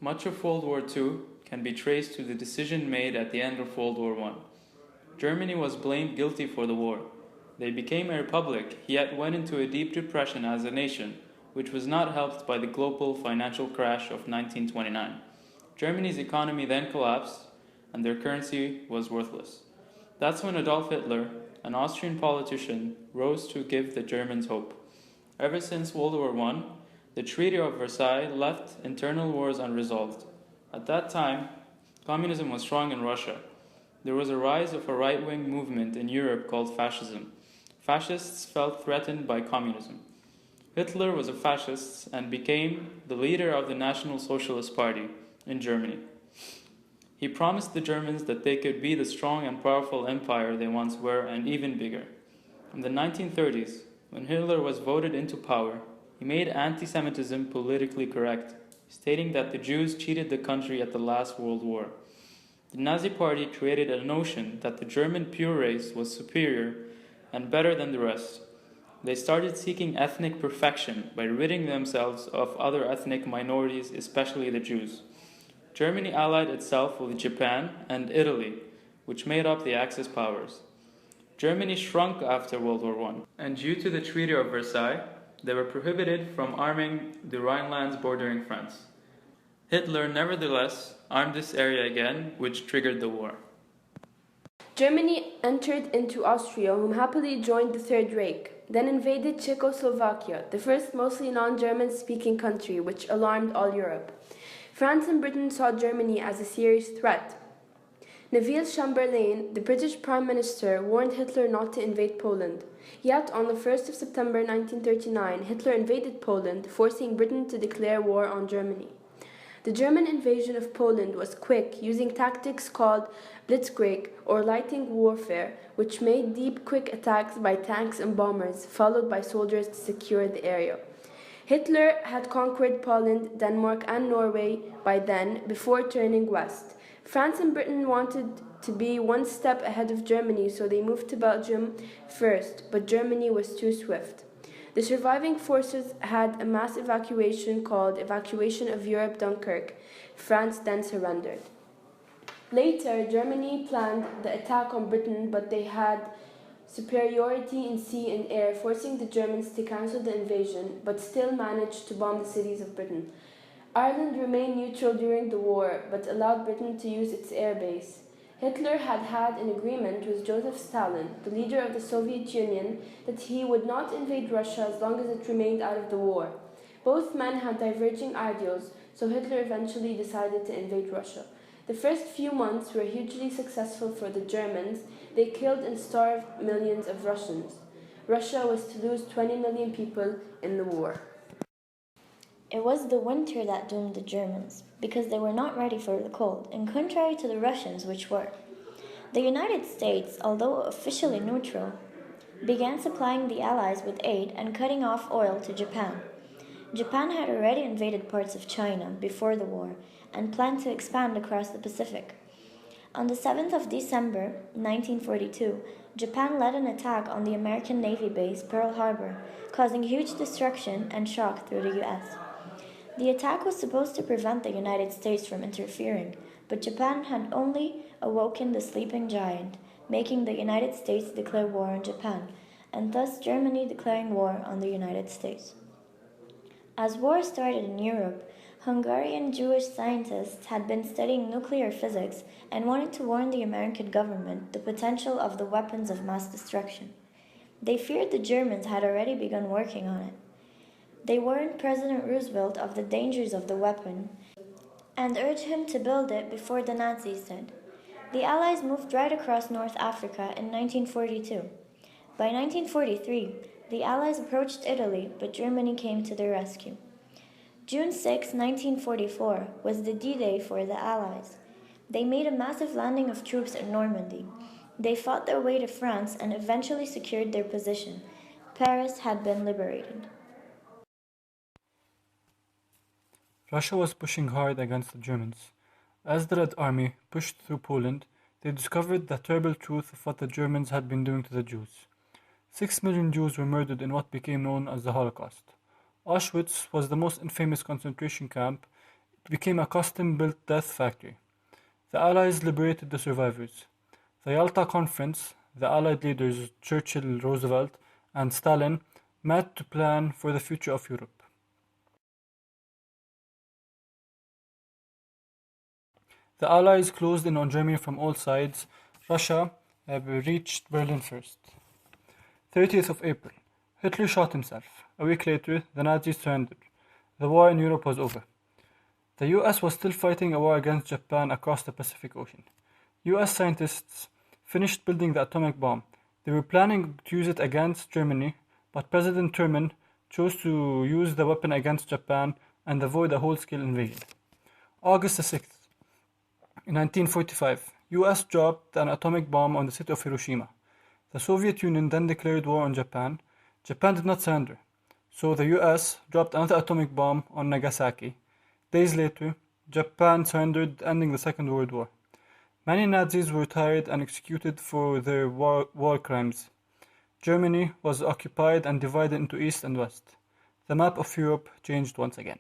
Much of World War II can be traced to the decision made at the end of World War I. Germany was blamed guilty for the war. They became a republic, yet went into a deep depression as a nation, which was not helped by the global financial crash of 1929. Germany's economy then collapsed, and their currency was worthless. That's when Adolf Hitler, an Austrian politician, rose to give the Germans hope. Ever since World War I, the Treaty of Versailles left internal wars unresolved. At that time, communism was strong in Russia. There was a rise of a right-wing movement in Europe called fascism. Fascists felt threatened by communism. Hitler was a fascist and became the leader of the National Socialist Party in Germany. He promised the Germans that they could be the strong and powerful empire they once were and even bigger. In the 1930s, when Hitler was voted into power, he made anti-Semitism politically correct, stating that the Jews cheated the country at the last World War. The Nazi Party created a notion that the German pure race was superior and better than the rest. They started seeking ethnic perfection by ridding themselves of other ethnic minorities, especially the Jews. Germany allied itself with Japan and Italy, which made up the Axis powers. Germany shrunk after World War I, and due to the Treaty of Versailles, they were prohibited from arming the Rhinelands bordering France. Hitler, nevertheless, armed this area again, which triggered the war. Germany entered into Austria, whom happily joined the Third Reich, then invaded Czechoslovakia, the first mostly non-German speaking country, which alarmed all Europe. France and Britain saw Germany as a serious threat. Neville Chamberlain, the British Prime Minister, warned Hitler not to invade Poland. Yet, on the 1st of September 1939, Hitler invaded Poland, forcing Britain to declare war on Germany. The German invasion of Poland was quick, using tactics called blitzkrieg or lightning warfare, which made deep, quick attacks by tanks and bombers, followed by soldiers to secure the area. Hitler had conquered Poland, Denmark, and Norway by then, before turning west. France and Britain wanted to be one step ahead of Germany, so they moved to Belgium first, but Germany was too swift. The surviving forces had a mass evacuation called Evacuation of Europe Dunkirk. France then surrendered. Later, Germany planned the attack on Britain, but they had superiority in sea and air, forcing the Germans to cancel the invasion, but still managed to bomb the cities of Britain. Ireland remained neutral during the war, but allowed Britain to use its air base. Hitler had had an agreement with Joseph Stalin, the leader of the Soviet Union, that he would not invade Russia as long as it remained out of the war. Both men had diverging ideals, so Hitler eventually decided to invade Russia. The first few months were hugely successful for the Germans. They killed and starved millions of Russians. Russia was to lose 20 million people in the war. It was the winter that doomed the Germans, because they were not ready for the cold, and contrary to the Russians, which were. The United States, although officially neutral, began supplying the Allies with aid and cutting off oil to Japan. Japan had already invaded parts of China before the war and planned to expand across the Pacific. On the 7th of December, 1942, Japan led an attack on the American Navy base Pearl Harbor, causing huge destruction and shock through the U.S. The attack was supposed to prevent the United States from interfering, but Japan had only awoken the sleeping giant, making the United States declare war on Japan, and thus Germany declaring war on the United States. As war started in Europe, Hungarian Jewish scientists had been studying nuclear physics and wanted to warn the American government the potential of the weapons of mass destruction. They feared the Germans had already begun working on it. They warned President Roosevelt of the dangers of the weapon and urged him to build it before the Nazis did. The Allies moved right across North Africa in 1942. By 1943, the Allies approached Italy, but Germany came to their rescue. June 6, 1944, was the D-Day for the Allies. They made a massive landing of troops in Normandy. They fought their way to France and eventually secured their position. Paris had been liberated. Russia was pushing hard against the Germans. As the Red Army pushed through Poland, they discovered the terrible truth of what the Germans had been doing to the Jews. 6 million Jews were murdered in what became known as the Holocaust. Auschwitz was the most infamous concentration camp. It became a custom-built death factory. The Allies liberated the survivors. The Yalta Conference, the Allied leaders Churchill, Roosevelt, and Stalin met to plan for the future of Europe. The Allies closed in on Germany from all sides. Russia reached Berlin first. 30th of April. Hitler shot himself. A week later, the Nazis surrendered. The war in Europe was over. The US was still fighting a war against Japan across the Pacific Ocean. US scientists finished building the atomic bomb. They were planning to use it against Germany, but President Truman chose to use the weapon against Japan and avoid a whole-scale invasion. August the 6th. In 1945, US dropped an atomic bomb on the city of Hiroshima. The Soviet Union then declared war on Japan. Japan did not surrender, so the US dropped another atomic bomb on Nagasaki. Days later, Japan surrendered, ending the Second World War. Many Nazis were tried and executed for their war crimes. Germany was occupied and divided into East and West. The map of Europe changed once again.